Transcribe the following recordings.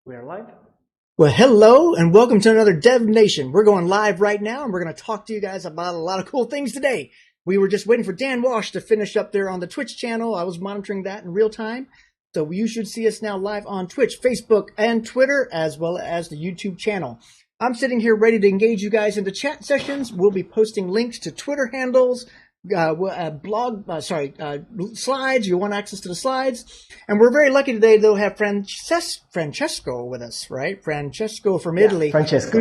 We are live. Well, hello and welcome to another DevNation. We're going live right now and we're going to talk to you guys about a lot of cool things today. We were just waiting for Dan Walsh to finish up there on the Twitch channel. I was monitoring that in real time. So you should see us now live on Twitch, Facebook, and Twitter, as well as the YouTube channel. I'm sitting here ready to engage you guys into chat sessions. We'll be posting links to Twitter handles, slides. You want access to the slides. And we're very lucky today to have Francesco with us, right? Francesco from Italy. Francesco,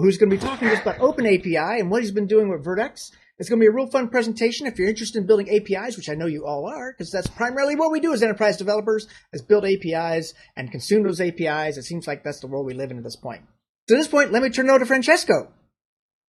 who's going to be talking to us about OpenAPI and what he's been doing with VertX. It's going to be a real fun presentation. If you're interested in building APIs, which I know you all are, because that's primarily what we do as enterprise developers, is build APIs and consume those APIs. It seems like that's the world we live in at this point. So at this point, let me turn it over to Francesco.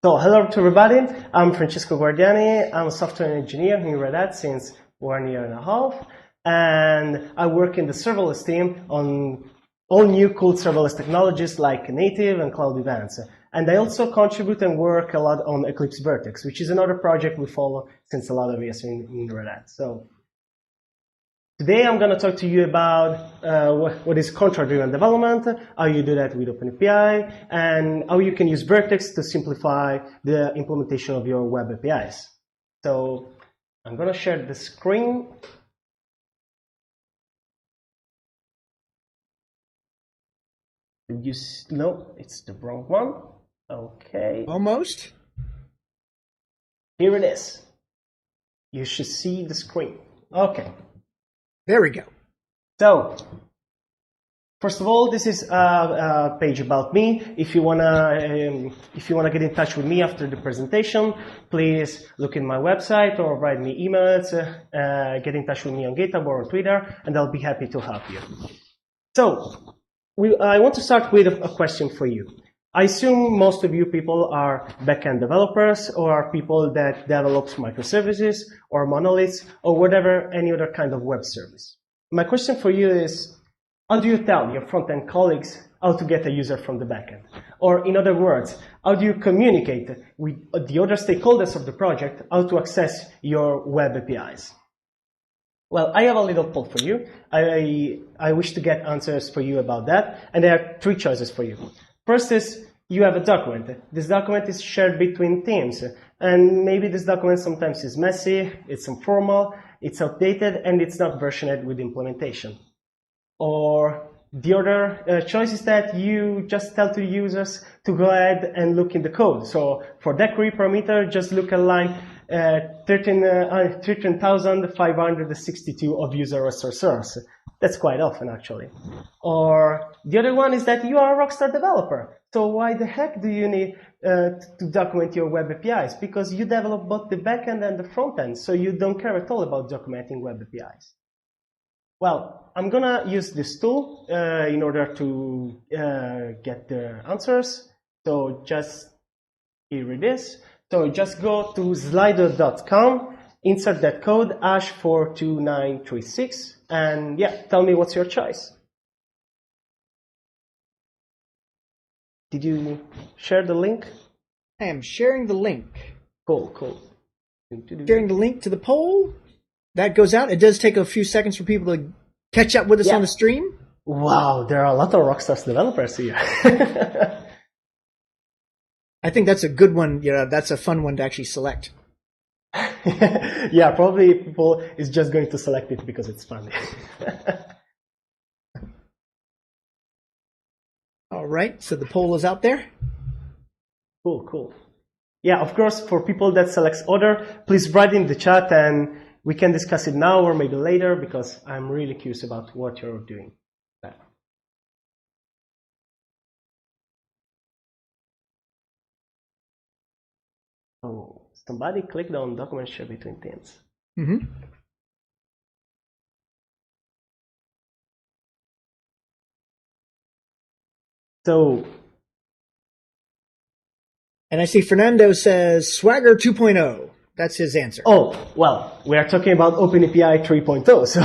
So hello to everybody. I'm Francesco Guardiani. I'm a software engineer here at Red Hat since 1 year and a half. And I work in the serverless team on all new cool serverless technologies like native and cloud events. And I also contribute and work a lot on Eclipse Vert.x, which is another project we follow since a lot of years in Red Hat. So today I'm going to talk to you about what is contra-driven development, how you do that with OpenAPI, and how you can use VertX to simplify the implementation of your web APIs. So I'm going to share the screen. No, it's the wrong one. Okay. Almost. Here it is. You should see the screen. Okay. There we go. So, first of all, this is a page about me. If you wanna get in touch with me after the presentation, please look in my website or write me emails. Get in touch with me on GitHub or on Twitter, and I'll be happy to help you. So, I want to start with a question for you. I assume most of you people are backend developers or are people that develop microservices or monoliths or whatever, any other kind of web service. My question for you is, how do you tell your front-end colleagues how to get a user from the backend? Or in other words, how do you communicate with the other stakeholders of the project how to access your web APIs? Well, I have a little poll for you. I wish to get answers for you about that, and there are three choices for you. First is you have a document. This document is shared between teams, and maybe this document sometimes is messy, it's informal, it's outdated, and it's not versioned with implementation. Or the other choice is that you just tell to the users to go ahead and look in the code. So for that query parameter, just look at line 13,562 of user resource source. That's quite often, actually. Or the other one is that you are a rockstar developer. So why the heck do you need to document your web APIs? Because you develop both the backend and the frontend, so you don't care at all about documenting web APIs. Well, I'm going to use this tool in order to get the answers. So just here it is. So just go to slido.com, insert that code, #42936, and yeah, tell me what's your choice. Did you share the link? I am sharing the link. Cool. Sharing the link to the poll. That goes out. It does take a few seconds for people to catch up with us on the stream. Wow, there are a lot of Rockstars developers here. I think that's a good one. That's a fun one to actually select. Yeah, probably people is just going to select it because it's fun. All right, so the poll is out there. Cool. Yeah, of course, for people that selects other, please write in the chat and we can discuss it now or maybe later because I'm really curious about what you're doing. Oh, somebody clicked on document share between teams. Mm-hmm. So, and I see Fernando says Swagger 2.0. That's his answer. Oh, well, we are talking about OpenAPI 3.0. So,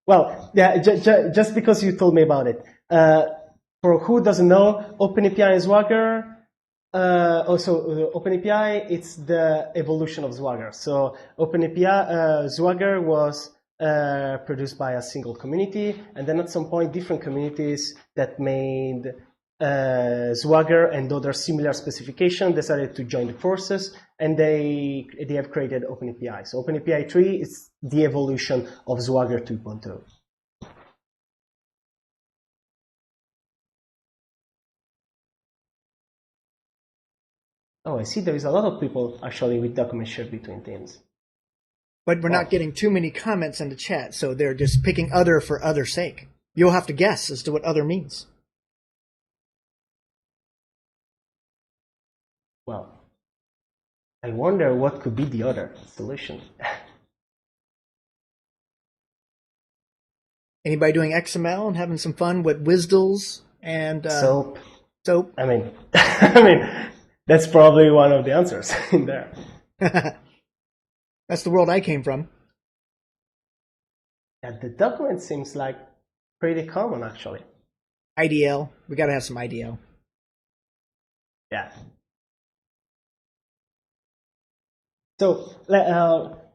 well, yeah, just because you told me about it. For who doesn't know, OpenAPI and Swagger, OpenAPI, it's the evolution of Swagger. So OpenAPI, Swagger was produced by a single community, and then at some point different communities that made Swagger and other similar specifications decided to join the forces, and they have created OpenAPI. So OpenAPI 3 is the evolution of Swagger 2.0. Oh, I see there is a lot of people actually with documents shared between teams. But we're not getting too many comments in the chat, so they're just picking other for other's sake. You'll have to guess as to what other means. Well, I wonder what could be the other solution. Anybody doing XML and having some fun with WSDLs and soap? Soap. I mean, that's probably one of the answers in there. That's the world I came from. Yeah, the document seems like pretty common, actually. IDL. We got to have some IDL. Yeah. So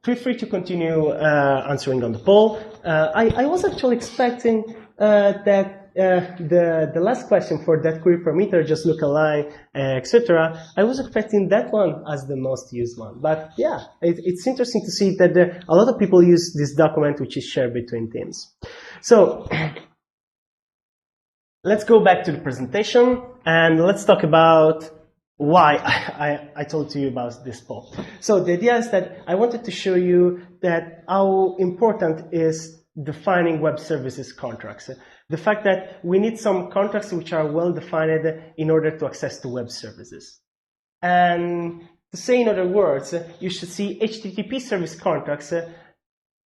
feel free to continue answering on the poll. I was actually expecting that the last question for that query parameter, just look align, etc. I was expecting that one as the most used one. But yeah, it's interesting to see that a lot of people use this document, which is shared between teams. So let's go back to the presentation and let's talk about why I told you about this poll. So the idea is that I wanted to show you that how important is defining web services contracts. The fact that we need some contracts which are well defined in order to access to web services. And to say in other words, you should see HTTP service contracts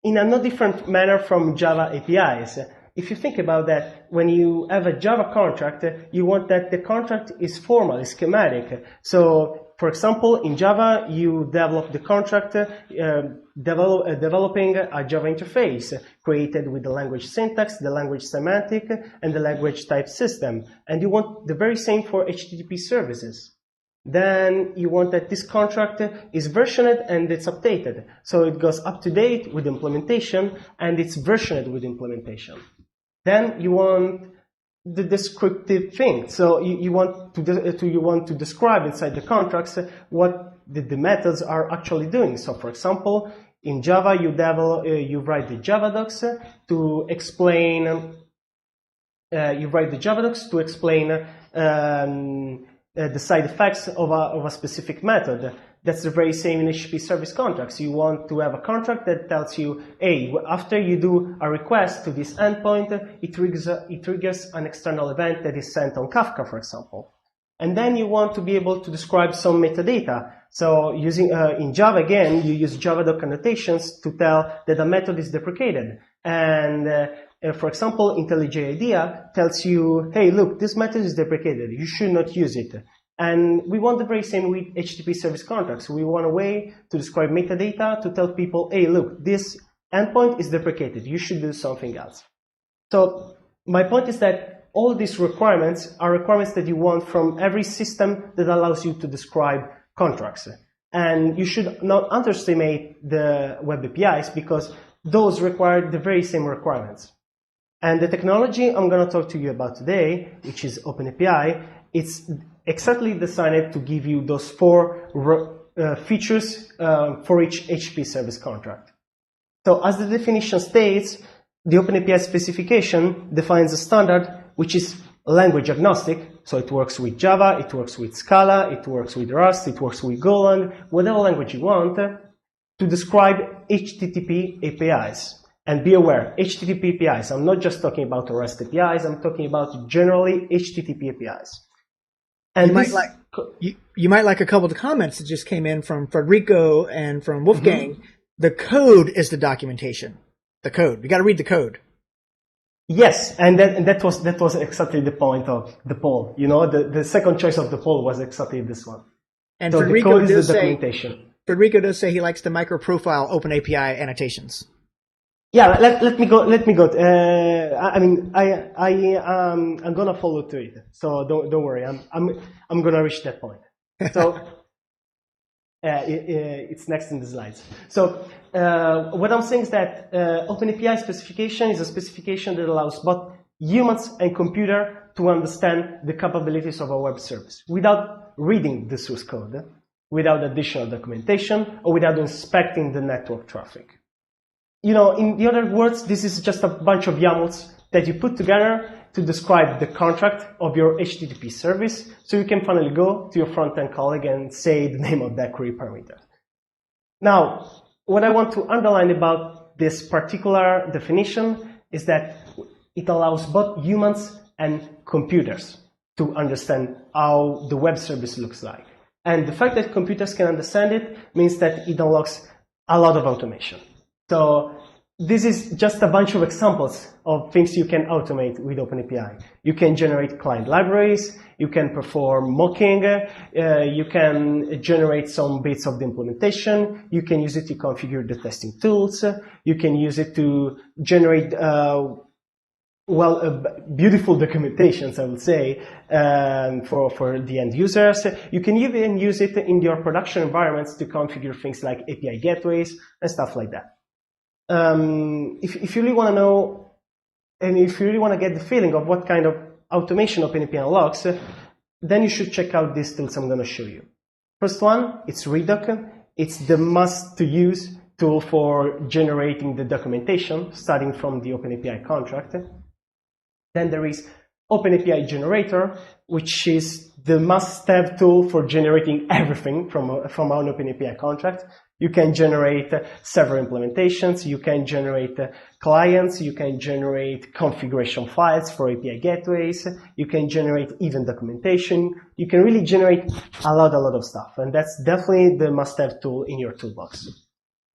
in a no different manner from Java APIs. If you think about that, when you have a Java contract, you want that the contract is formal, is schematic. So, for example, in Java, you develop the contract developing a Java interface created with the language syntax, the language semantic, and the language type system. And you want the very same for HTTP services. Then you want that this contract is versioned and it's updated. So it goes up to date with implementation and it's versioned with implementation. Then you want the descriptive thing. So you want to describe inside the contracts what the methods are actually doing. So for example, in Java you write the Java docs to explain the side effects of a specific method. That's the very same in HTTP service contracts. You want to have a contract that tells you, hey, after you do a request to this endpoint, it triggers an external event that is sent on Kafka, for example. And then you want to be able to describe some metadata. So using in Java, again, you use Javadoc annotations to tell that a method is deprecated. And for example, IntelliJ IDEA tells you, hey, look, this method is deprecated. You should not use it. And we want the very same with HTTP service contracts. We want a way to describe metadata to tell people, hey, look, this endpoint is deprecated. You should do something else. So my point is that all these requirements are requirements that you want from every system that allows you to describe contracts. And you should not underestimate the web APIs because those require the very same requirements. And the technology I'm going to talk to you about today, which is OpenAPI, it's exactly designed to give you those four features for each HTTP service contract. So as the definition states, the OpenAPI specification defines a standard which is language agnostic. So it works with Java, it works with Scala, it works with Rust, it works with Golang, whatever language you want, to describe HTTP APIs. And be aware, HTTP APIs, I'm not just talking about REST APIs, I'm talking about generally HTTP APIs. And you might like a couple of the comments that just came in from Federico and from Wolfgang. Mm-hmm. The code is the documentation. The code. You got to read the code. Yes, and that was exactly the point of the poll. You know, the second choice of the poll was exactly this one. And so Federico the code is the documentation. Federico does say he likes the micro-profile OpenAPI annotations. Yeah, let me go. I'm gonna follow to it. So don't worry. I'm gonna reach that point. So It's next in the slides. So what I'm saying is that OpenAPI specification is a specification that allows both humans and computer to understand the capabilities of a web service without reading the source code, without additional documentation, or without inspecting the network traffic. You know, in the other words, this is just a bunch of YAMLs that you put together to describe the contract of your HTTP service, so you can finally go to your front-end colleague and say the name of that query parameter. Now, what I want to underline about this particular definition is that it allows both humans and computers to understand how the web service looks like. And the fact that computers can understand it means that it unlocks a lot of automation. So this is just a bunch of examples of things you can automate with OpenAPI. You can generate client libraries, you can perform mocking, you can generate some bits of the implementation, you can use it to configure the testing tools, you can use it to generate beautiful documentations, I would say, for the end users. You can even use it in your production environments to configure things like API gateways and stuff like that. If you really want to know, and if you really want to get the feeling of what kind of automation OpenAPI unlocks, then you should check out these tools I'm going to show you. First one, it's Redoc. It's the must-to-use tool for generating the documentation, starting from the OpenAPI contract. Then there is OpenAPI Generator, which is the must-have tool for generating everything from an OpenAPI contract. You can generate several implementations, you can generate clients, you can generate configuration files for API gateways, you can generate even documentation, you can really generate a lot of stuff, and that's definitely the must-have tool in your toolbox.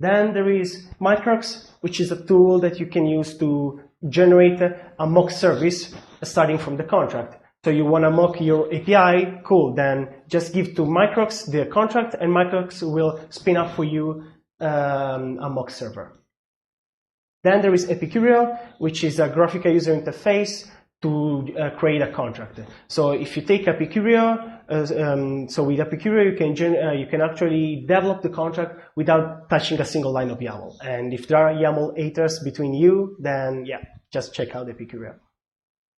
Then there is Microx, which is a tool that you can use to generate a mock service starting from the contract. So you want to mock your API, cool, then just give to Microx the contract and Microx will spin up for you a mock server. Then there is Epicurio, which is a graphical user interface to create a contract. So if you take Epicurio, so with Epicurio you can actually develop the contract without touching a single line of YAML. And if there are YAML haters between you, then yeah, just check out Epicurio.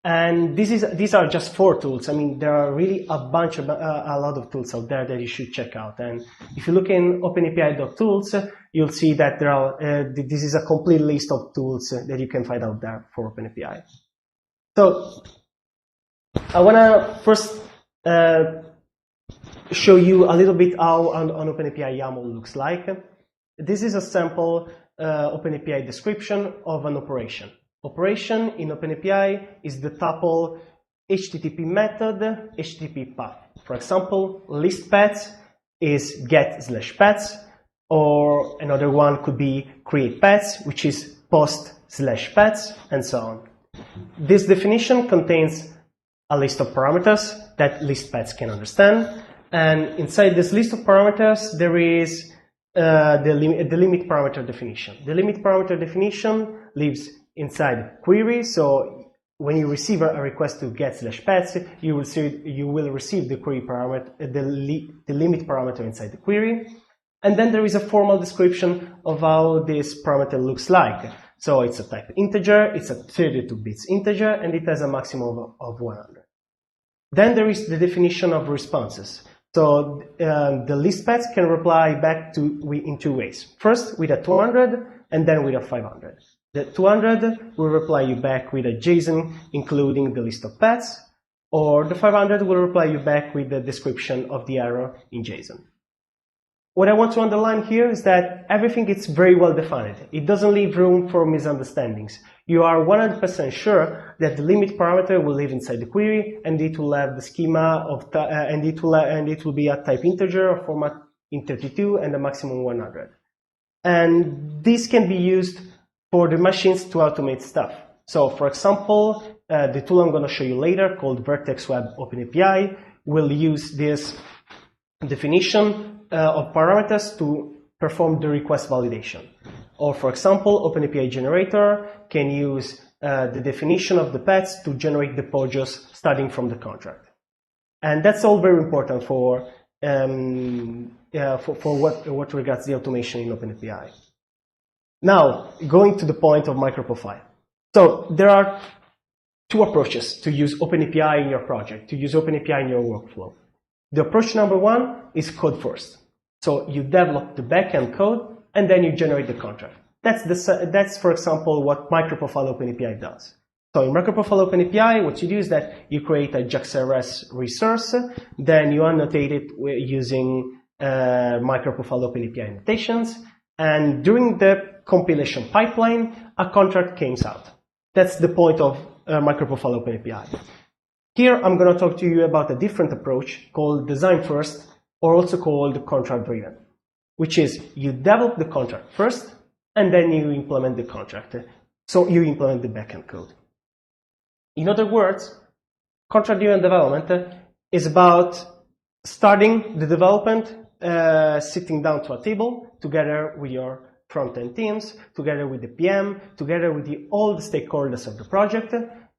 And these are just 4 tools. I mean, there are really a lot of tools out there that you should check out. And if you look in OpenAPI.tools, you'll see that there are this is a complete list of tools that you can find out there for OpenAPI. So I want to first show you a little bit how an OpenAPI YAML looks like. This is a sample OpenAPI description of an operation. Operation in OpenAPI is the tuple HTTP method, HTTP path. For example, list paths is get/paths, or another one could be create paths, which is post/paths, and so on. This definition contains a list of parameters that list paths can understand, and inside this list of parameters there is the limit parameter definition. The limit parameter definition lives inside query, so when you receive a request to get/paths, you will receive the query parameter, the limit parameter inside the query, and then there is a formal description of how this parameter looks like. So it's a type integer, it's a 32 bits integer, and it has a maximum of 100. Then there is the definition of responses. So the list paths can reply back in 2 ways. First with a 200, and then with a 500. The 200 will reply you back with a JSON including the list of paths, or the 500 will reply you back with the description of the error in JSON. What I want to underline here is that everything is very well defined. It doesn't leave room for misunderstandings. You are 100% sure that the limit parameter will live inside the query, and it will have the schema of and it will be a type integer of format in 32 and a maximum 100. And this can be used for the machines to automate stuff. So for example, the tool I'm going to show you later called VertX Web OpenAPI will use this definition of parameters to perform the request validation. Or for example, OpenAPI Generator can use the definition of the paths to generate the POJOs starting from the contract. And that's all very important for for what regards the automation in OpenAPI. Now, going to the point of microprofile. So there are two approaches to use OpenAPI in your project, to use OpenAPI in your workflow. The approach number one is code first. So you develop the backend code, and then you generate the contract. That's for example, what microprofile OpenAPI does. So in microprofile OpenAPI, what you do is that you create a JAX-RS resource, then you annotate it using microprofile OpenAPI annotations, and during the compilation pipeline, a contract comes out. That's the point of microprofile OpenAPI. Here, I'm going to talk to you about a different approach called design first, or also called contract driven, which is you develop the contract first, and then you implement the contract. So you implement the backend code. In other words, contract-driven development is about starting the development, sitting down to a table together with your front-end teams, together with the PM, together with all the stakeholders of the project,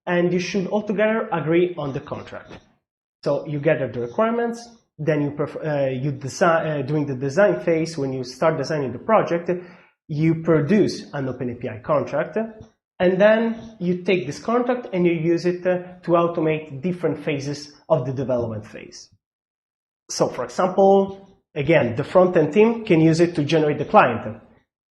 and you should all together agree on the contract. So you gather the requirements, then you design, during the design phase, when you start designing the project, you produce an OpenAPI contract, and then you take this contract and you use it to automate different phases of the development phase. So for example, again, the front-end team can use it to generate the client,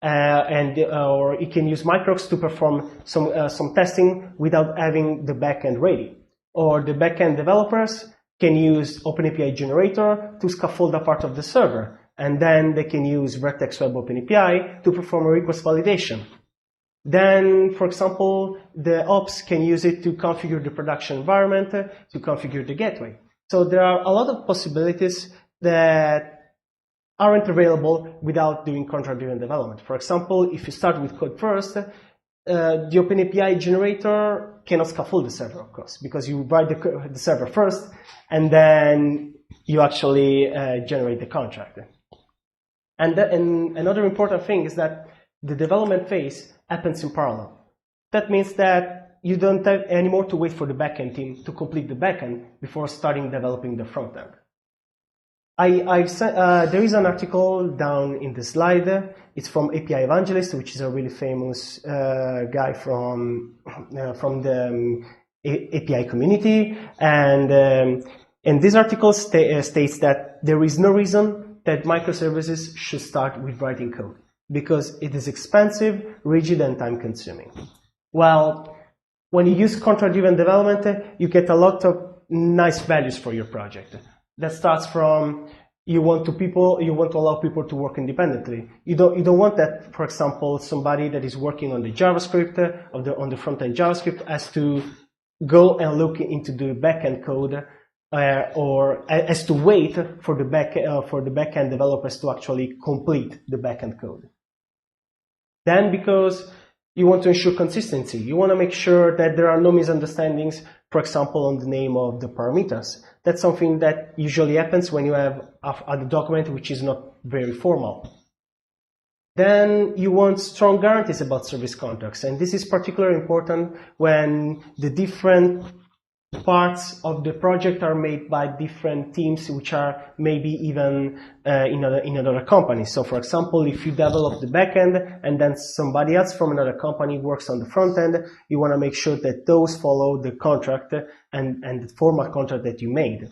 or it can use Microx to perform some testing without having the backend ready. Or the backend developers can use OpenAPI generator to scaffold a part of the server, and then they can use VertX Web OpenAPI to perform a request validation. Then, for example, the ops can use it to configure the production environment, to configure the gateway. So there are a lot of possibilities that aren't available without doing contract-driven development. For example, if you start with code first, the OpenAPI generator cannot scaffold the server, of course, because you write the server first, and then you actually generate the contract. And another important thing is that the development phase happens in parallel. That means that you don't have anymore to wait for the backend team to complete the backend before starting developing the frontend. There is an article down in the slide. It's from API Evangelist, which is a really famous guy from the API community. And this article states that there is no reason that microservices should start with writing code, because it is expensive, rigid, and time-consuming. Well, when you use contract-driven development, you get a lot of nice values for your project. That starts from you want to allow people to work independently. You don't want that, for example, somebody that is working on the JavaScript on the front-end JavaScript has to go and look into the backend code, or has to wait for the backend developers to actually complete the backend code. Then, because you want to ensure consistency, you want to make sure that there are no misunderstandings, for example, on the name of the parameters. That's something that usually happens when you have a document which is not very formal. Then you want strong guarantees about service contracts, and this is particularly important when the different parts of the project are made by different teams, which are maybe even in another company. So, for example, if you develop the backend and then somebody else from another company works on the front end, you want to make sure that those follow the contract and the formal contract that you made.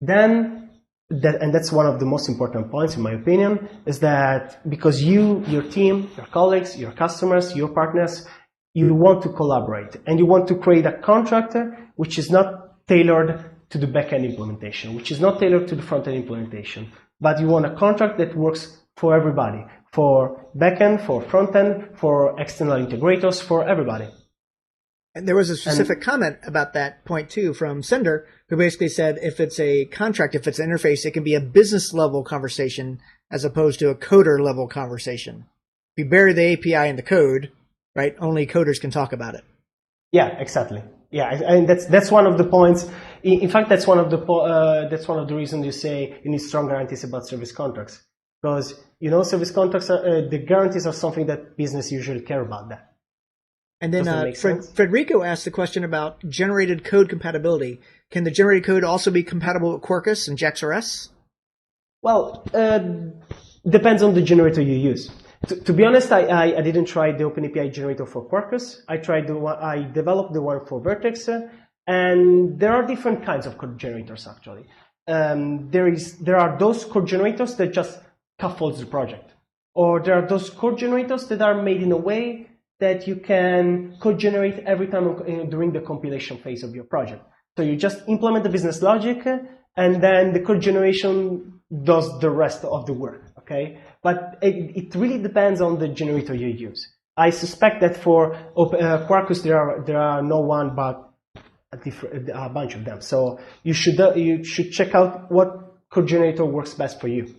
Then, that's one of the most important points, in my opinion, is that because you, your team, your colleagues, your customers, your partners, you want to collaborate, and you want to create a contract which is not tailored to the backend implementation, which is not tailored to the front-end implementation, but you want a contract that works for everybody, for backend, for front-end, for external integrators, for everybody. And there was a specific comment about that point too from Sender, who basically said if it's a contract, if it's an interface, it can be a business level conversation as opposed to a coder level conversation. If you bury the API in the code, right, only coders can talk about it. Yeah, exactly. Yeah, and that's one of the points. In fact, that's one of the reasons you say you need strong guarantees about service contracts, because service contracts the guarantees are something that business usually care about. That. And then Federico asked the question about generated code compatibility. Can the generated code also be compatible with Quarkus and JAX-RS? Well, depends on the generator you use. To be honest, I didn't try the OpenAPI generator for Quarkus. I developed the one for VertX, and there are different kinds of code generators actually. There are those code generators that just scaffolds the project, or there are those code generators that are made in a way that you can code generate every time during the compilation phase of your project. So you just implement the business logic, and then the code generation does the rest of the work. Okay, but it really depends on the generator you use. I suspect that for Quarkus there are no one but a bunch of them. So you should check out what code generator works best for you.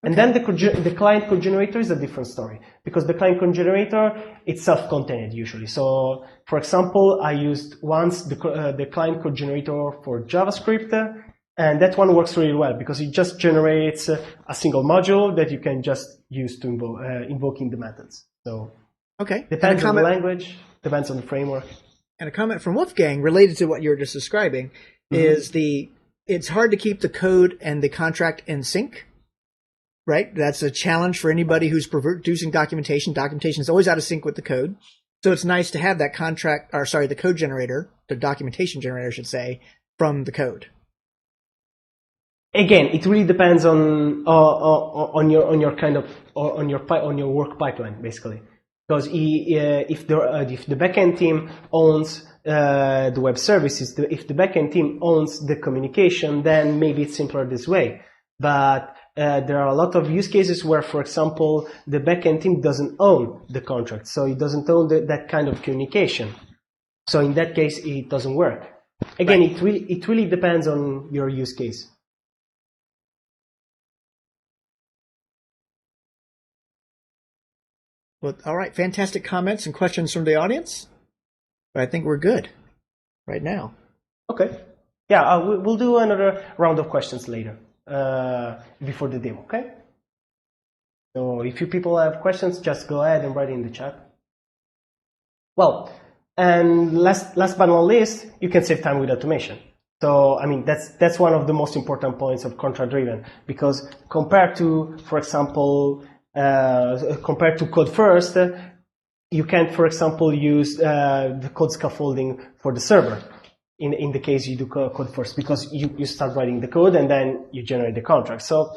And then the client code generator is a different story, because the client code generator it's self-contained usually. So for example, I used once the client code generator for JavaScript. And that one works really well because it just generates a single module that you can just use to invoking the methods. So okay, depends on the language, depends on the framework. And a comment from Wolfgang related to what you were just describing is it's hard to keep the code and the contract in sync, right? That's a challenge for anybody who's producing documentation. Documentation is always out of sync with the code. So it's nice to have that the code generator, the documentation generator, I should say, from the code. Again, it really depends on your work pipeline, basically. Because if the backend team owns the web services, if the backend team owns the communication, then maybe it's simpler this way. But there are a lot of use cases where, for example, the backend team doesn't own the contract, so it doesn't own that kind of communication. So in that case, it doesn't work. Again, right. It really depends on your use case. Well, all right, fantastic comments and questions from the audience. But I think we're good right now. Okay. Yeah, we'll do another round of questions later before the demo, okay? So if you people have questions, just go ahead and write it in the chat. Well, and last but not least, you can save time with automation. So, I mean, that's one of the most important points of contract-driven, because compared to, for example, compared to code first, you can't, for example, use the code scaffolding for the server in the case you do code first, because you start writing the code and then you generate the contract. So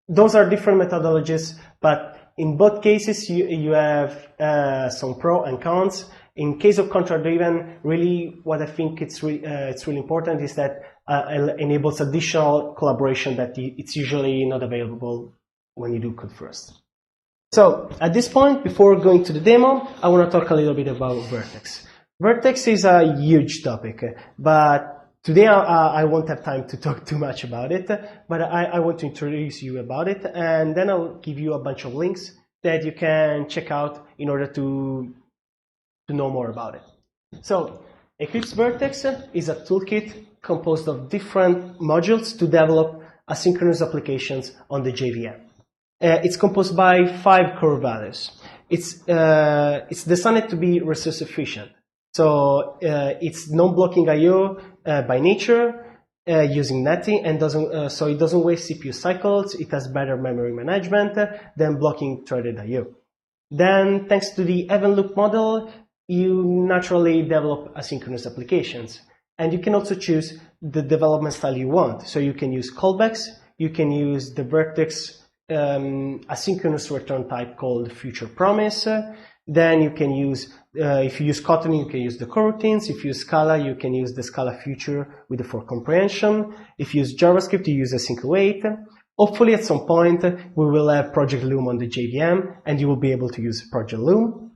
those are different methodologies, but in both cases you have some pros and cons. In case of contract-driven, really what I think it's really important is that it enables additional collaboration that it's usually not available when you do code first. So at this point, before going to the demo, I want to talk a little bit about VertX. VertX is a huge topic, but today I won't have time to talk too much about it, but I want to introduce you about it, and then I'll give you a bunch of links that you can check out in order to know more about it. So Eclipse VertX is a toolkit composed of different modules to develop asynchronous applications on the JVM. It's composed by 5 core values. It's designed to be resource efficient. So it's non-blocking I/O by nature, using netting, and so it doesn't waste CPU cycles. It has better memory management than blocking threaded I/O. Then, thanks to the event loop model, you naturally develop asynchronous applications, and you can also choose the development style you want. So you can use callbacks. You can use the VertX asynchronous return type called future promise. Then you can use, if you use Kotlin, you can use the coroutines. If you use Scala, you can use the Scala future with the for comprehension. If you use JavaScript, you use async await. Hopefully at some point we will have Project Loom on the JVM, and you will be able to use Project Loom.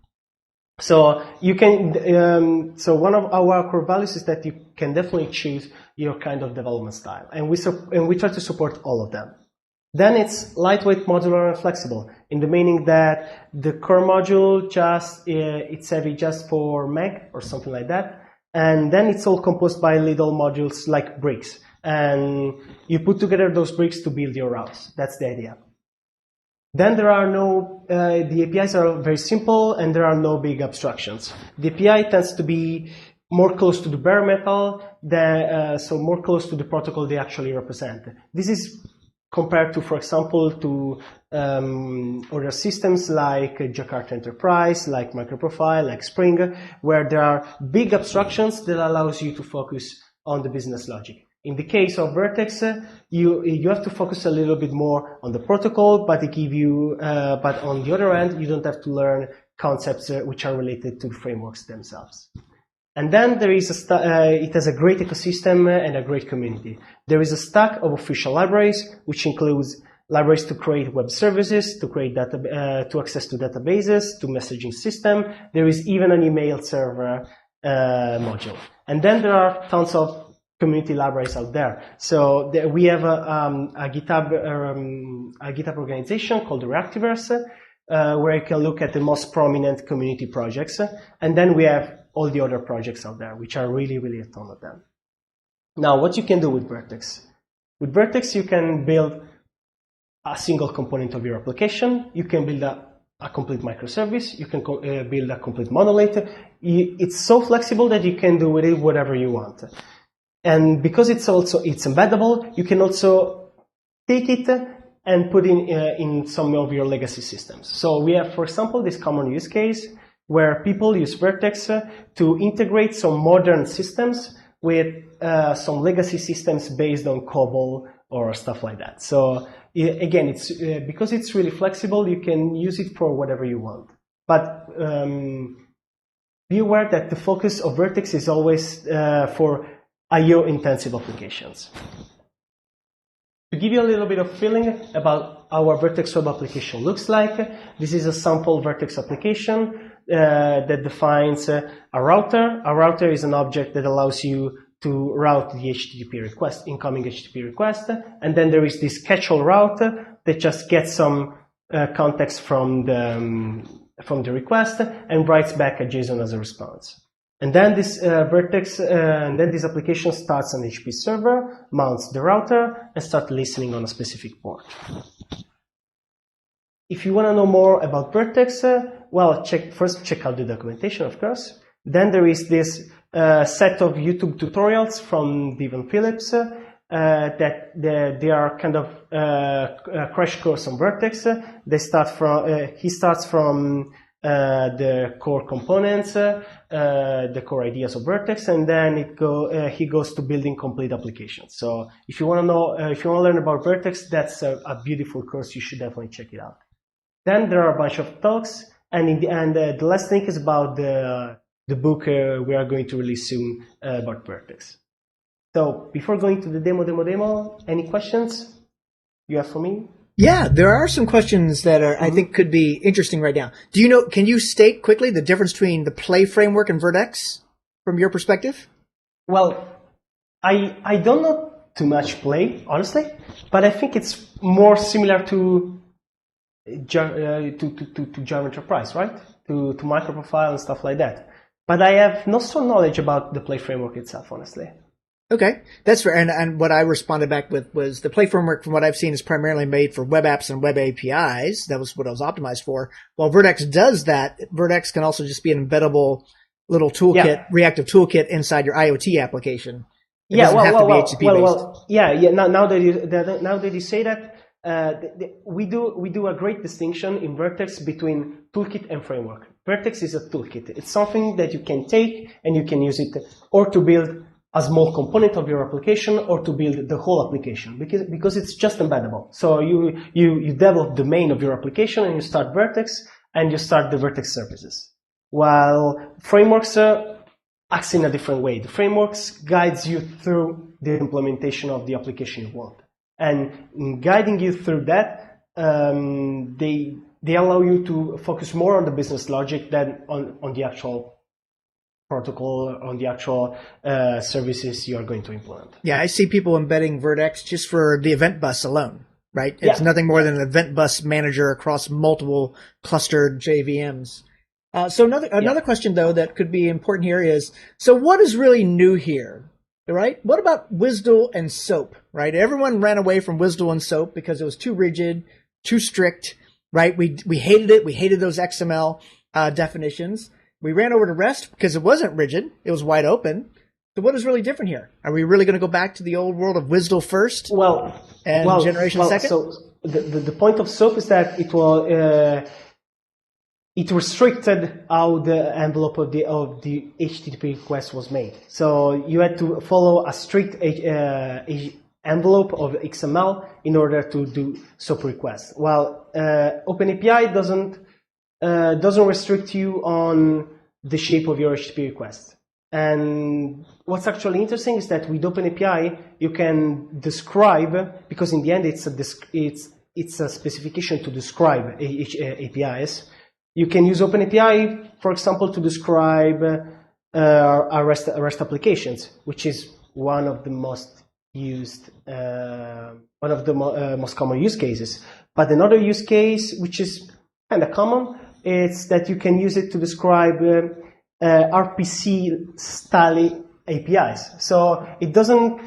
So you can, so one of our core values is that you can definitely choose your kind of development style, and we try to support all of them. Then it's lightweight, modular, and flexible, in the meaning that the core module it's heavy just for Mac or something like that, and then it's all composed by little modules like bricks, and you put together those bricks to build your house. That's the idea. Then there are the APIs are very simple, and there are no big abstractions. The API tends to be more close to the bare metal, so more close to the protocol they actually represent. This is compared to, for example, to other systems like Jakarta Enterprise, like Microprofile, like Spring, where there are big abstractions that allows you to focus on the business logic. In the case of VertX, you have to focus a little bit more on the protocol, but but on the other end, you don't have to learn concepts which are related to the frameworks themselves. And then there is it has a great ecosystem and a great community. There is a stack of official libraries, which includes libraries to create web services, to create to access to databases, to messaging system. There is even an email server module. And then there are tons of community libraries out there. So we have a GitHub organization called the Reactiverse, where you can look at the most prominent community projects. And then we have all the other projects out there, which are really, really a ton of them. Now, what you can do with VertX. With VertX, you can build a single component of your application. You can build a complete microservice. You can build a complete monolith. It's so flexible that you can do with it whatever you want. And because it's embeddable, you can also take it and put in some of your legacy systems. So we have, for example, this common use case where people use VertX to integrate some modern systems with some legacy systems based on COBOL or stuff like that. So again, it's because it's really flexible, you can use it for whatever you want. But be aware that the focus of VertX is always for IO-intensive applications. To give you a little bit of feeling about how our VertX web application looks like, this is a sample VertX application that defines a router. A router is an object that allows you to route the HTTP request, incoming HTTP request, and then there is this catch-all route that just gets some context from the request and writes back a JSON as a response. And then this this application starts an HTTP server, mounts the router, and starts listening on a specific port. If you want to know more about VertX, well, first check out the documentation, of course. Then there is this set of YouTube tutorials from Devon Phillips that they are kind of a crash course on VertX. He starts from the core components, the core ideas of VertX, and then he goes to building complete applications. So if you want to learn about VertX, that's a beautiful course. You should definitely check it out. Then there are a bunch of talks, and in the end, the last thing is about the book we are going to release soon about VertX. So before going to the demo, any questions you have for me? Yeah, there are some questions that I think could be interesting right now. Can you state quickly the difference between the Play framework and VertX from your perspective? Well, I don't know too much Play, honestly, but I think it's more similar to Java Enterprise, right? To Microprofile and stuff like that. But I have no strong knowledge about the Play framework itself, honestly. Okay, that's fair. And what I responded back with was the Play framework, from what I've seen, is primarily made for web apps and web APIs. That was what I was optimized for. While VertX does that, VertX can also just be an embeddable little toolkit, reactive toolkit inside your IoT application. It doesn't have to be HTTP based. Now that you say that, we do a great distinction in VertX between toolkit and framework. VertX is a toolkit. It's something that you can take and you can use it or to build a small component of your application or to build the whole application because it's just embeddable. So you develop the main of your application and you start VertX and you start the VertX services. While frameworks acts in a different way. The frameworks guides you through the implementation of the application you want. And in guiding you through that, they allow you to focus more on the business logic than on the actual protocol, on the actual services you are going to implement. Yeah, I see people embedding VertX just for the event bus alone, right? It's nothing more than an event bus manager across multiple clustered JVMs. So another question, though, that could be important here is, so what is really new here, right? What about WSDL and SOAP, right? Everyone ran away from WSDL and SOAP because it was too rigid, too strict, right? We hated it. We hated those XML definitions. We ran over to REST because it wasn't rigid. It was wide open. So what is really different here? Are we really going to go back to the old world of WSDL first and generation second? So the point of SOAP is that it restricted how the envelope of the HTTP request was made. So you had to follow a strict envelope of XML in order to do SOAP requests. While OpenAPI doesn't restrict you on the shape of your HTTP request. And what's actually interesting is that with OpenAPI you can describe, because in the end it's a specification to describe APIs. You can use OpenAPI, for example, to describe REST applications, which is one of the most used, most common use cases. But another use case, which is kind of common, is that you can use it to describe RPC style APIs. So it doesn't.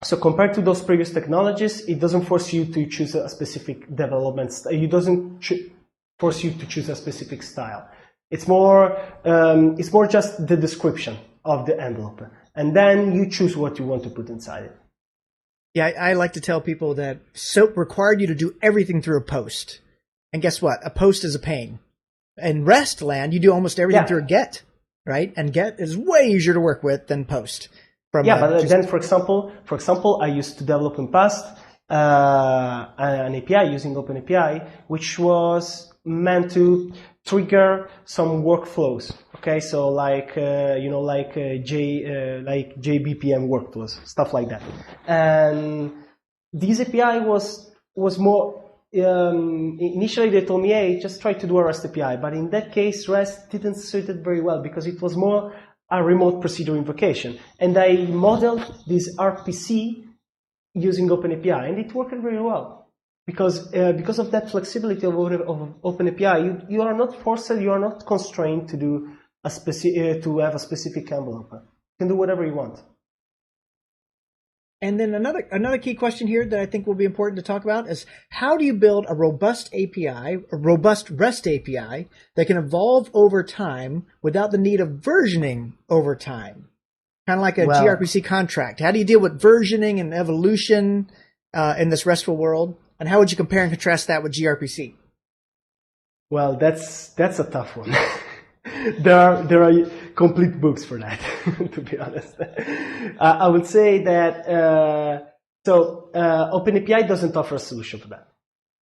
So compared to those previous technologies, it doesn't force you to choose a specific development. It doesn't force you to choose a specific style. It's more just the description of the envelope, and then you choose what you want to put inside it. Yeah, I like to tell people that SOAP required you to do everything through a post. And guess what? A post is a pain. In REST land, you do almost everything through a GET, right? And GET is way easier to work with than POST. Then, for example, I used to develop in past an API using OpenAPI, which was meant to trigger some workflows. Okay, so like JBPM workflows, stuff like that. And this API was more. Initially they told me, hey, just try to do a REST API, but in that case REST didn't suit it very well because it was more a remote procedure invocation, and I modeled this RPC using OpenAPI, and it worked very well because of that flexibility of OpenAPI. You are not forced, you are not constrained to do to have a specific envelope. You can do whatever you want. And then another key question here that I think will be important to talk about is how do you build a robust API, a robust REST API that can evolve over time without the need of versioning over time? Kind of like a gRPC contract. How do you deal with versioning and evolution in this RESTful world? And how would you compare and contrast that with gRPC? Well, that's a tough one. There are complete books for that, to be honest. I would say that OpenAPI doesn't offer a solution for that.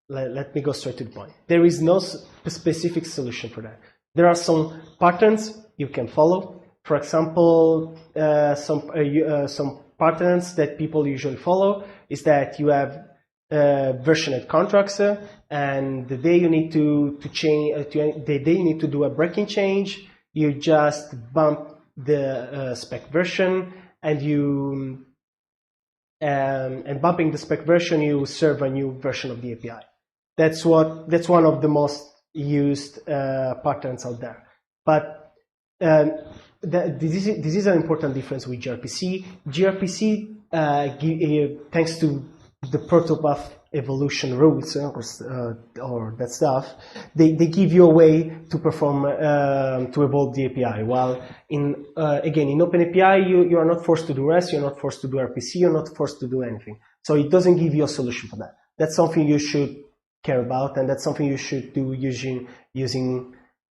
Let me go straight to the point. There is no specific solution for that. There are some patterns you can follow. For example, some patterns that people usually follow is that you have versioned contracts, and the day you need to change, the day you need to do a breaking change, you just bump the spec version, and bumping the spec version, you serve a new version of the API. That's one of the most used patterns out there. But this is an important difference with gRPC. gRPC, thanks to the protobuf evolution rules or that stuff, they give you a way to perform to evolve the API. While in OpenAPI you are not forced to do REST, you're not forced to do RPC, you're not forced to do anything. So it doesn't give you a solution for that. That's something you should care about, and that's something you should do using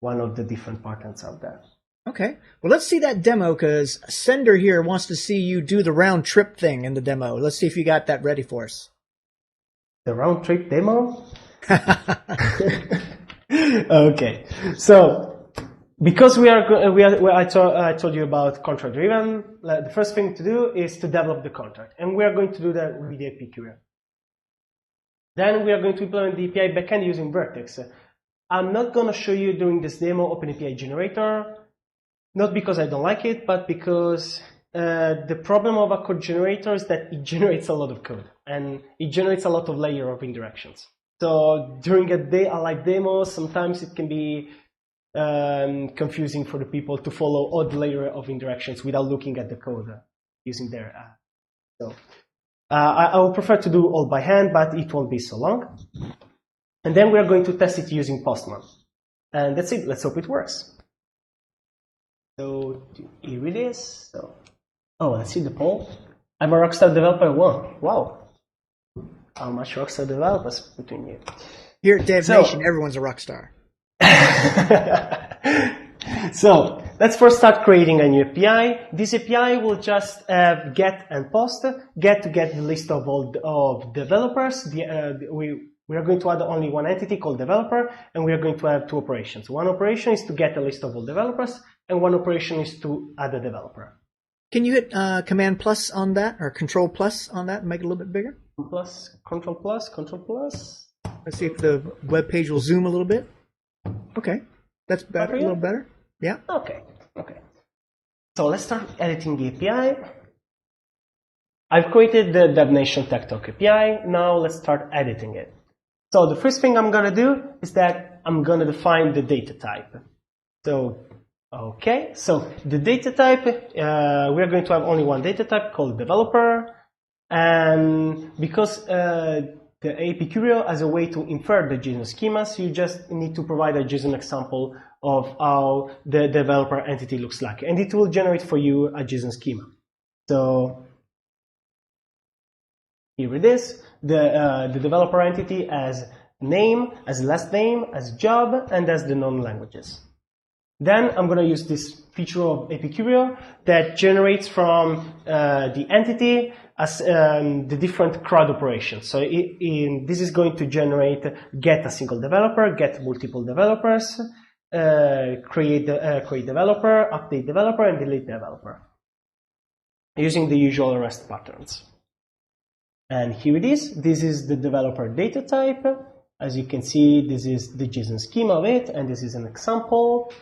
one of the different patterns out there. Okay, well, let's see that demo, because Sender here wants to see you do the round trip thing in the demo. Let's see if you got that ready for us. The round trip demo? Okay, so because I told you about contract driven, the first thing to do is to develop the contract, and we are going to do that with the API query. Then we are going to implement the API backend using VertX. I'm not going to show you during this demo OpenAPI generator. Not because I don't like it, but because the problem of a code generator is that it generates a lot of code, and it generates a lot of layers of indirections. So during a live demo, sometimes it can be confusing for the people to follow all the layers of indirections without looking at the code using their app. So I would prefer to do all by hand, but it won't be so long. And then we are going to test it using Postman. And that's it. Let's hope it works. So here it is. So, oh, let's see the poll. I'm a Rockstar developer 1. Wow. How much Rockstar developers between you? Here at DevNation, everyone's a rockstar. So let's first start creating a new API. This API will just have get and post. Get to get the list of all of developers. We are going to add only one entity called developer, and we are going to have two operations. One operation is to get a list of all developers, and one operation is to add a developer. Can you hit Command plus on that, or Control plus on that, and make it a little bit bigger? Plus, Control plus, Control plus. Let's see if the web page will zoom a little bit. Okay, that's better, a little better. Yeah. Okay. So let's start editing the API. I've created the DevNation Tech Talk API. Now let's start editing it. So the first thing I'm gonna do is that I'm gonna define the data type. So, okay. So the data type, we're going to have only one data type called developer. And because the AP Curio has a way to infer the JSON schema, so you just need to provide a JSON example of how the developer entity looks like, and it will generate for you a JSON schema. So here it is. The developer entity has name, as last name, as job, and as the known languages. Then I'm going to use this feature of AP Curio that generates from the entity as the different CRUD operations. So this is going to generate get a single developer, get multiple developers, create developer, update developer, and delete developer, using the usual REST patterns. And here it is. This is the developer data type. As you can see, this is the JSON schema of it, and this is an example.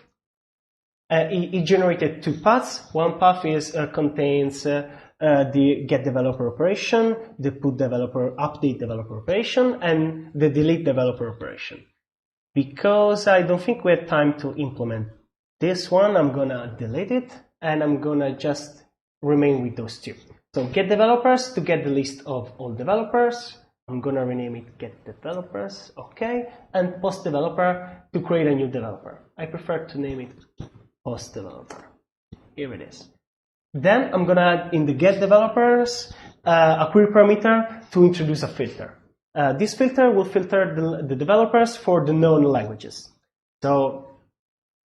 It generated two paths. One path is contains the get developer operation, the put developer, update developer operation, and the delete developer operation. Because I don't think we have time to implement this one, I'm gonna delete it, and I'm gonna just remain with those two. So get developers to get the list of all developers. I'm gonna rename it get developers, okay, and post developer to create a new developer. I prefer to name it post developer. Here it is. Then I'm gonna add in the get developers a query parameter to introduce a filter. This filter will filter the developers for the known languages. So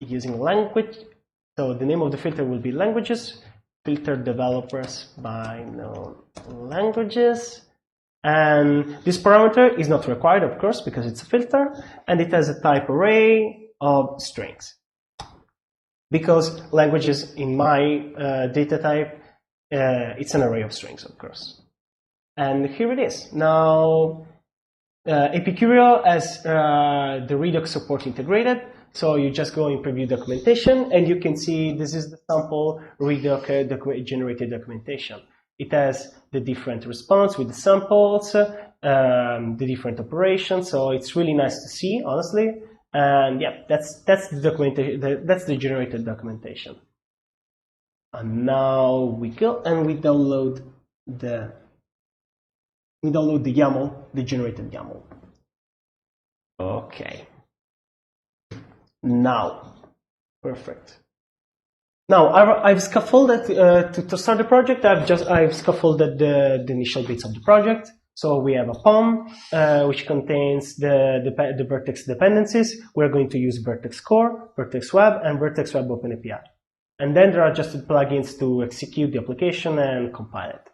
using language, so the name of the filter will be languages, filter developers by known languages. And this parameter is not required, of course, because it's a filter, and it has a type array of strings. Because languages in my data type, it's an array of strings, of course. And here it is. Now, AP Curio has the Redux support integrated. So you just go in preview documentation, and you can see this is the sample Redux generated documentation. It has the different response with the samples, the different operations. So it's really nice to see, honestly. And yeah, that's the documentation. That's the generated documentation. And now we go and we download the YAML, the generated YAML. Okay. Now, perfect. Now I've scaffolded to start the project. I've scaffolded the initial bits of the project. So we have a POM, which contains the VertX dependencies. We're going to use VertX Core, VertX Web, and VertX Web OpenAPI. And then there are just plugins to execute the application and compile it.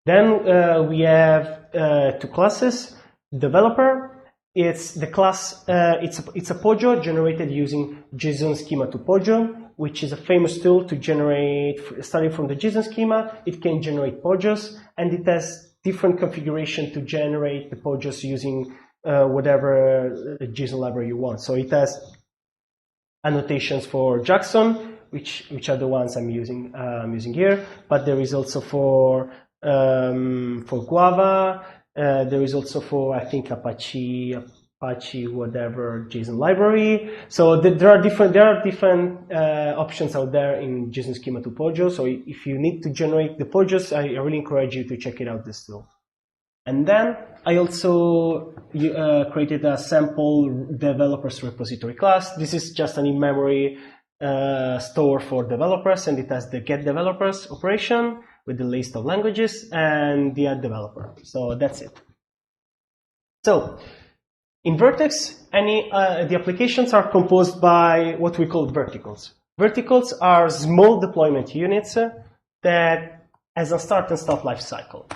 Then we have two classes. Developer, it's the class. It's a POJO generated using JSON schema to POJO, which is a famous tool to generate. Starting from the JSON schema, it can generate POJOs, and it has different configuration to generate the POJOs using whatever JSON library you want. So it has annotations for Jackson, which are the ones I'm using here. But there is also for Guava. There is also for, I think, Apache whatever JSON library. So there are different options out there in JSON schema to POJO. So if you need to generate the POJOs, I really encourage you to check it out, this tool. And then I also created a sample developers repository class. This is just an in-memory store for developers, and it has the get developers operation with the list of languages and the add developer. So that's it. So in VertX, the applications are composed by what we call verticals. Verticals are small deployment units that has a start and stop life cycle.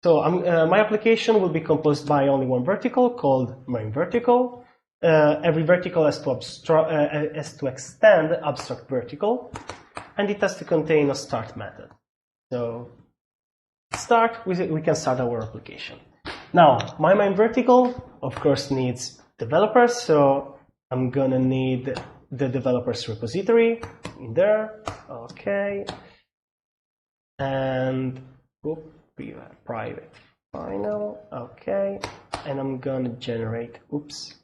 So my application will be composed by only one vertical called main vertical. Every vertical has to extend abstract vertical, and it has to contain a start method. So start, we can start our application. Now, my main vertical, of course, needs developers, so I'm gonna need the developers repository in there. Okay, and private final. Okay, and I'm gonna generate. Oops.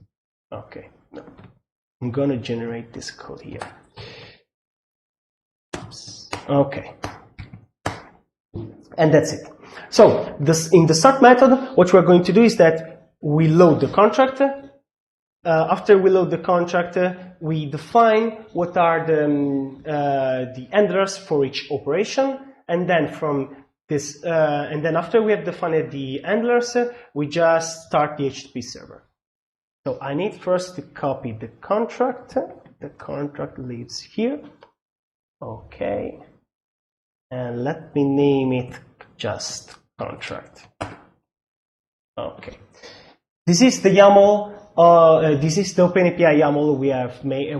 Okay, no, I'm gonna generate this code here. Oops. Okay, and that's it. So in the start method, what we're going to do is that we load the contract. After we load the contract, we define what are the handlers for each operation, and then from this, and then after we have defined the handlers, we just start the HTTP server. So I need first to copy the contract. The contract lives here. Okay. And let me name it just contract. Okay. This is the YAML. This is the OpenAPI YAML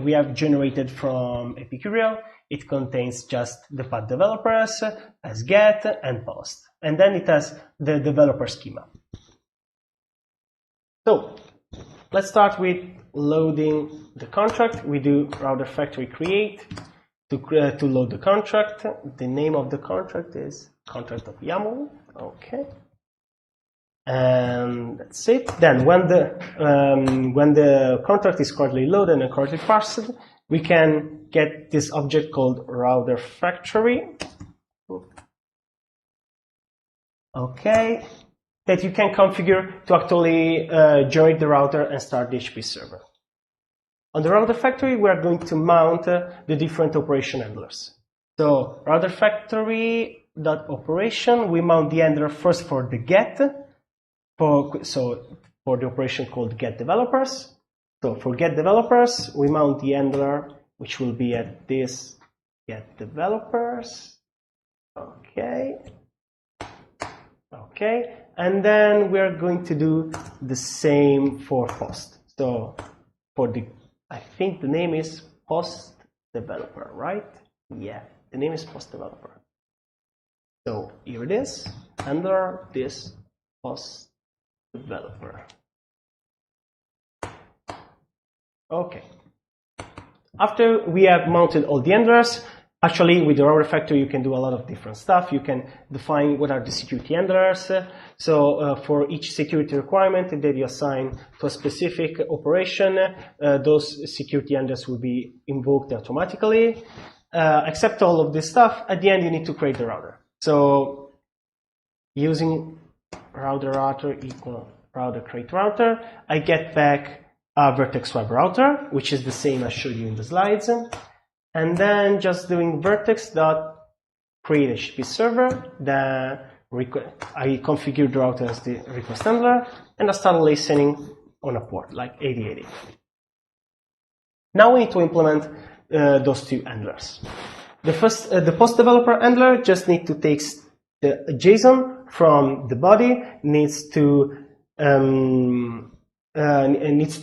we have generated from Epicurial. It contains just the path developers as get and post, and then it has the developer schema. So let's start with loading the contract. We do router factory create to load the contract. The name of the contract is contract.yaml. Okay, and that's it. Then when the contract is correctly loaded and correctly parsed, we can get this object called router factory. Okay, that you can configure to actually generate the router and start the HTTP server. On the router factory, we are going to mount the different operation handlers. So router factory.operation, we mount the handler first for the get, for the operation called get developers. So for get developers, we mount the handler, which will be at this get developers. Okay. Okay. And then we are going to do the same for post. So for the, I think the name is post developer, right? Yeah, the name is post developer. So here it is, under this post developer. Okay. After we have mounted all the handlers, actually with the router factory you can do a lot of different stuff. You can define what are the security handlers. So for each security requirement that you assign to a specific operation, those security handlers will be invoked automatically. Except all of this stuff, at the end you need to create the router. So using router equal router create router, I get back a VertX web router, which is the same I showed you in the slides. And then just doing vertex.create HTTP server, I configured the router as the request handler, and I start listening on a port like 8080. Now we need to implement those two handlers. The post developer handler just needs to take the JSON from the body, needs to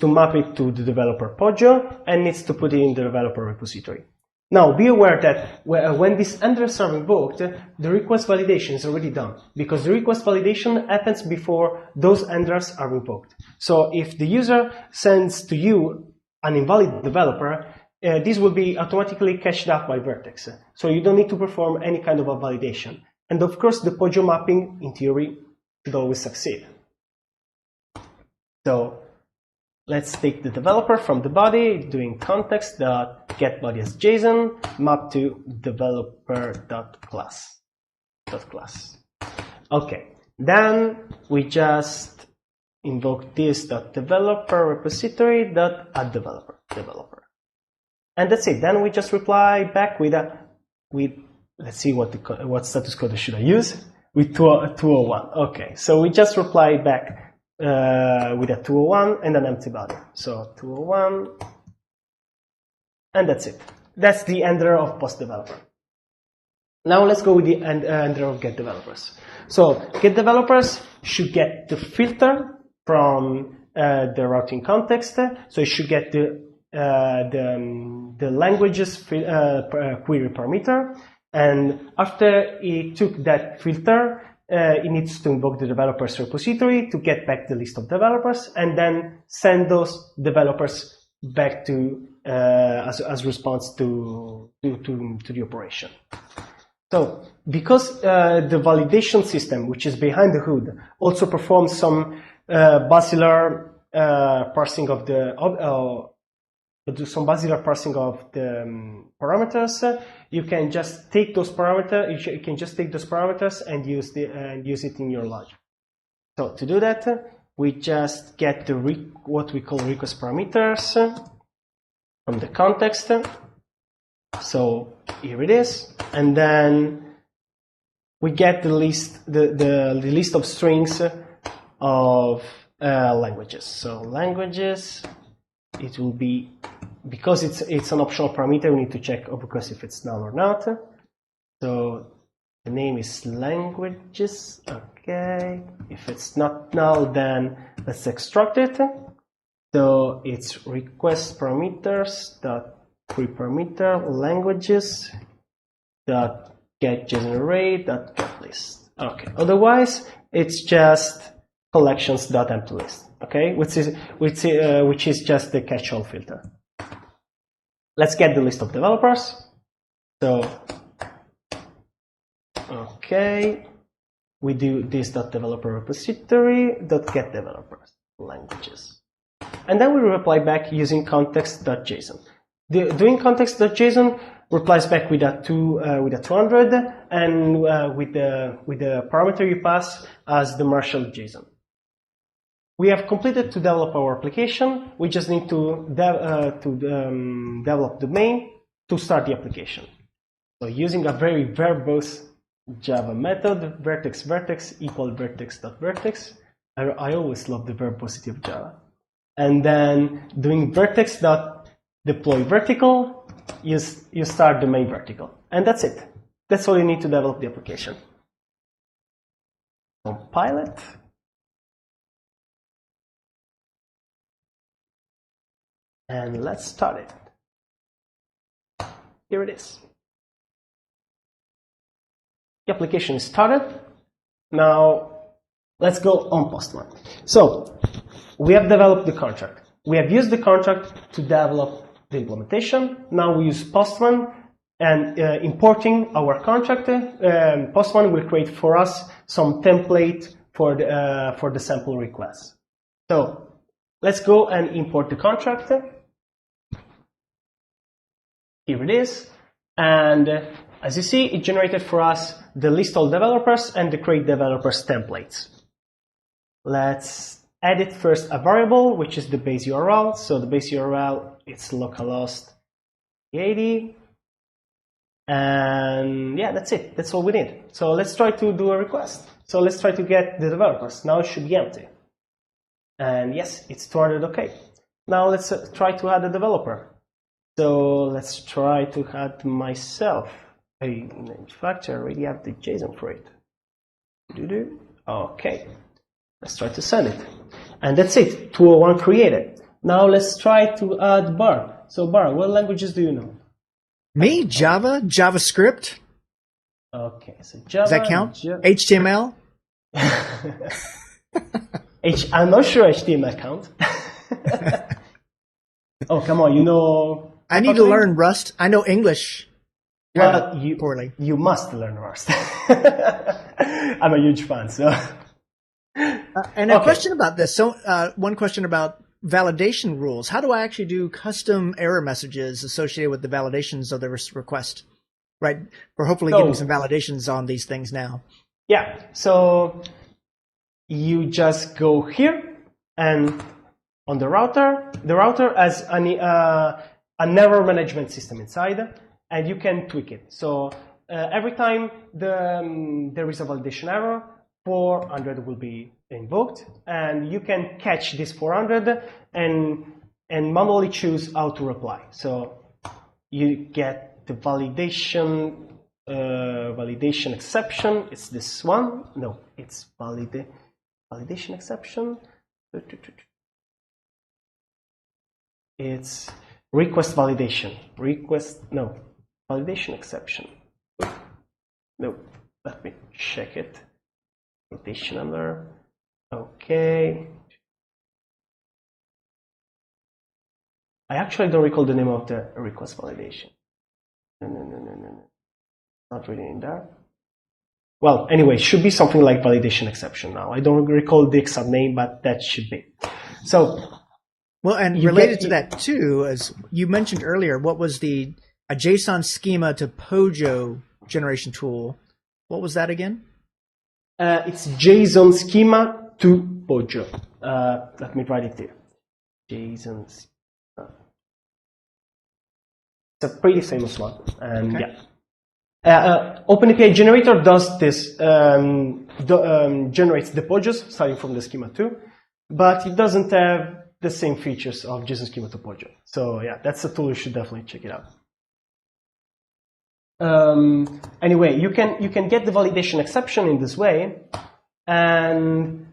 map it to the developer pojo, and needs to put it in the developer repository. Now, be aware that when these handlers are invoked, the request validation is already done, because the request validation happens before those handlers are invoked. So if the user sends to you an invalid developer, this will be automatically cached up by VertX. So you don't need to perform any kind of a validation. And of course, the pojo mapping, in theory, should always succeed. So let's take the developer from the body, doing context.getBody as JSON, map to developer.class. Okay, then we just invoke this .developer repository.addDeveloper. And that's it. Then we just reply back with let's see what status code should I use, with 201. Okay, so we just reply back with a 201 and an empty body. So 201, and that's it. That's the ender of post developer. Now let's go with the ender of get developers. So get developers should get the filter from the routing context. So it should get the languages query parameter, and after it took that filter, it needs to invoke the developers repository to get back the list of developers, and then send those developers back to as response to the operation. So because the validation system, which is behind the hood, also performs some basilar parsing of the parameters, you can just take those parameters. You can just take those parameters and use it in your logic. So to do that, we just get the what we call request parameters from the context. So here it is, and then we get the list of strings of languages. So languages, it will be, because it's an optional parameter, we need to check because if it's null or not. So the name is languages. Okay, if it's not null, then let's extract it. So it's request parameters dot pre-parameter languages dot get JSON array dot get list. Okay, otherwise it's just collections dot empty list. Okay, which is just the catch-all filter. Let's get the list of developers. So okay, we do this dot developer repository dot get developers languages, and then we reply back using context.json. Doing context.json replies back with a 200 and with the parameter you pass as the Marshall JSON. We have completed to develop our application. We just need to develop the main to start the application. So using a very verbose Java method, VertX equal VertX.VertX. I always love the verbosity of Java. And then doing VertX.deploy vertical, you start the main vertical. And that's it. That's all you need to develop the application. Compile it. And let's start it. Here it is. The application is started. Now let's go on Postman. So we have developed the contract. We have used the contract to develop the implementation. Now we use Postman, and importing our contract, Postman will create for us some template for the sample request. So let's go and import the contract. Here it is, and as you see, it generated for us the list all developers and the create developers templates. Let's edit first a variable, which is the base URL. So the base URL, it's localhost 80. And yeah, that's it. That's all we need. So let's try to do a request. So let's try to get the developers. Now it should be empty. And yes, it's 200 OK. Now let's try to add a developer. So let's try to add myself. In fact, I already have the JSON for it. OK. Let's try to send it. And that's it. 201 created. Now let's try to add Bar. So Bar, what languages do you know? Me? Java? JavaScript? Okay. So Java. Does that count? HTML? I'm not sure HTML count. Oh, come on. You know... I need to learn Rust. I know English. Well, poorly. You must learn Rust. I'm a huge fan, so... and a question about this. So, one question about validation rules. How do I actually do custom error messages associated with the validations of the request? Right? We're hopefully getting some validations on these things now. Yeah. So you just go here, and on the router has an error management system inside, and you can tweak it. So every time there is a validation error, 400 will be invoked, and you can catch this 400 and manually choose how to reply. So you get the validation exception. It's this one. No, it's validation exception. It's request validation. Validation exception. No, let me check it. Validation number. Okay. I actually don't recall the name of the request validation. No. Not really in there. Well, anyway, it should be something like validation exception now. I don't recall the exact name, but that should be. So, well, and related to that too, as you mentioned earlier, what was a JSON schema to POJO generation tool? What was that again? It's JSON schema to POJO. Let me write it there. JSON schema. It's a pretty famous one, and okay. Yeah. OpenAPI generator does this, generates the POJOs starting from the schema 2, but it doesn't have the same features of JSON schema to POJO. So yeah, that's a tool you should definitely check it out. Anyway, you can get the validation exception in this way, and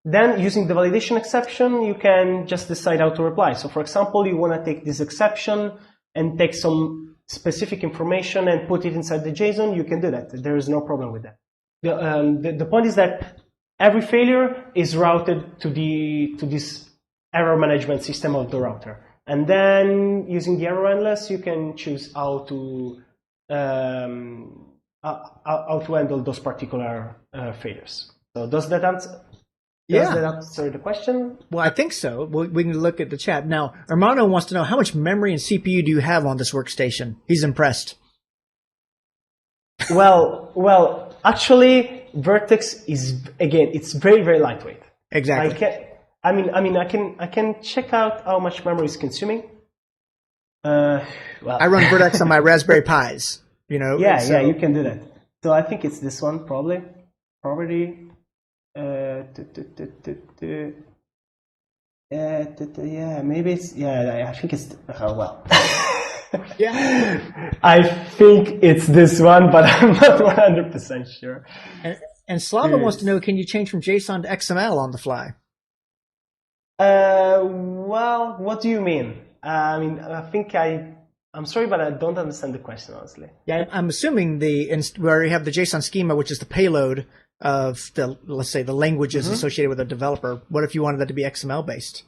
then using the validation exception, you can just decide how to reply. So for example, you want to take this exception and take some specific information and put it inside the JSON, you can do that. There is no problem with that. The point is that every failure is routed to this error management system of the router. And then using the error handlers, you can choose how to handle those particular failures. So does that answer? Does that answer the question? Well, I think so. We can look at the chat. Now, Armando wants to know how much memory and CPU do you have on this workstation? He's impressed. Well, actually, VertX is, again, it's very, very lightweight. Exactly. I can check out how much memory it's consuming. I run VertX on my Raspberry Pis. Yeah, you can do that. So I think it's this one, probably. Yeah, maybe it's, I think it's, Yeah. I think it's this one, but I'm not 100% sure. And Slava wants to know, can you change from JSON to XML on the fly? Well, what do you mean? I'm sorry, but I don't understand the question, honestly. Yeah, I'm assuming where you have the JSON schema, which is the payload of let's say the languages associated with a developer. What if you wanted that to be XML based?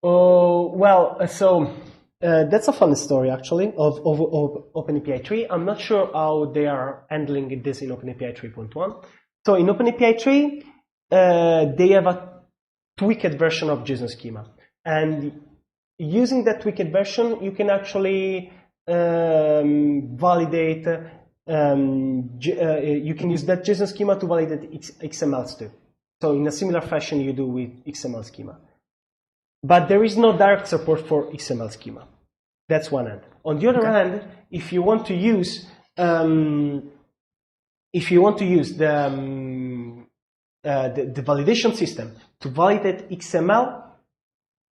Oh, well, so that's a fun story actually of OpenAPI 3. I'm not sure how they are handling this in OpenAPI 3.1. So in OpenAPI 3, they have a tweaked version of JSON schema, and using that tweaked version, you can actually validate. You can use that JSON schema to validate XMLs too. So in a similar fashion you do with XML schema. But there is no direct support for XML schema. That's one hand. On the other hand, if you want to use the validation system to validate XML,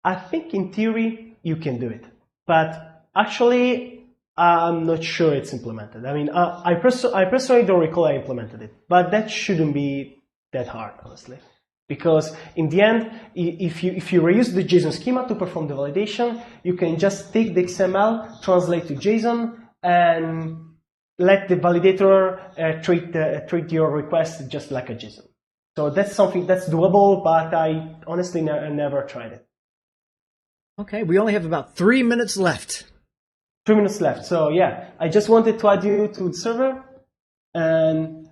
I think in theory you can do it, but actually I'm not sure it's implemented. I personally don't recall I implemented it, but that shouldn't be that hard, honestly, because in the end, if you reuse the JSON schema to perform the validation, you can just take the XML, translate to JSON, and let the validator treat your request just like a JSON. So that's something that's doable, but I honestly never tried it. Okay, we only have about 3 minutes left. 3 minutes left. So yeah, I just wanted to add you to the server. And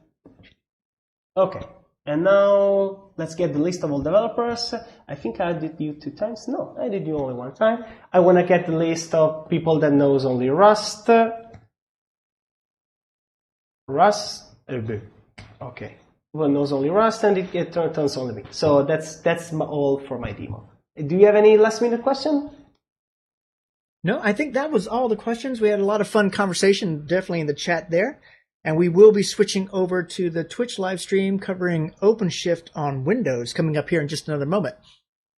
okay, and now let's get the list of all developers. I think I added you 2 times. No, I did you only 1 time. I want to get the list of people that knows only Rust. Okay, one knows only Rust, and it turns only me. So that's all for my demo. Do you have any last minute question? No, I think that was all the questions. We had a lot of fun conversation, definitely in the chat there. And we will be switching over to the Twitch live stream covering OpenShift on Windows coming up here in just another moment.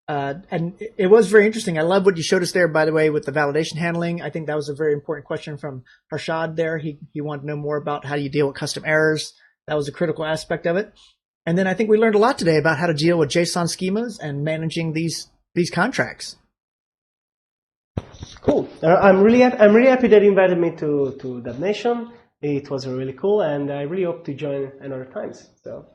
And it was very interesting. I love what you showed us there, by the way, with the validation handling. I think that was a very important question from Harshad there. He wanted to know more about how you deal with custom errors. That was a critical aspect of it. And then I think we learned a lot today about how to deal with JSON schemas and managing these contracts. Cool. I'm really happy that you invited me to DevNation. It was really cool, and I really hope to join another times. So.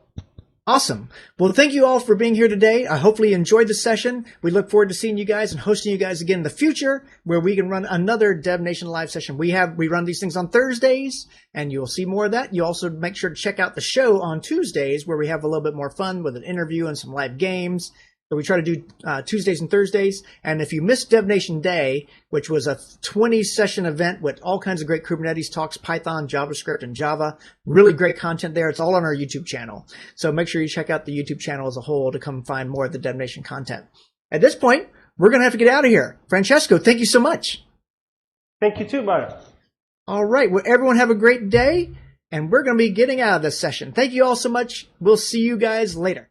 Awesome. Well, thank you all for being here today. I hopefully you enjoyed the session. We look forward to seeing you guys and hosting you guys again in the future where we can run another DevNation live session. We run these things on Thursdays, and you'll see more of that. You also make sure to check out the show on Tuesdays where we have a little bit more fun with an interview and some live games. So we try to do Tuesdays and Thursdays. And if you missed DevNation Day, which was a 20-session event with all kinds of great Kubernetes talks, Python, JavaScript, and Java, really great content there. It's all on our YouTube channel. So make sure you check out the YouTube channel as a whole to come find more of the DevNation content. At this point, we're going to have to get out of here. Francesco, thank you so much. Thank you too, Mario. All right. Well, everyone have a great day. And we're going to be getting out of this session. Thank you all so much. We'll see you guys later.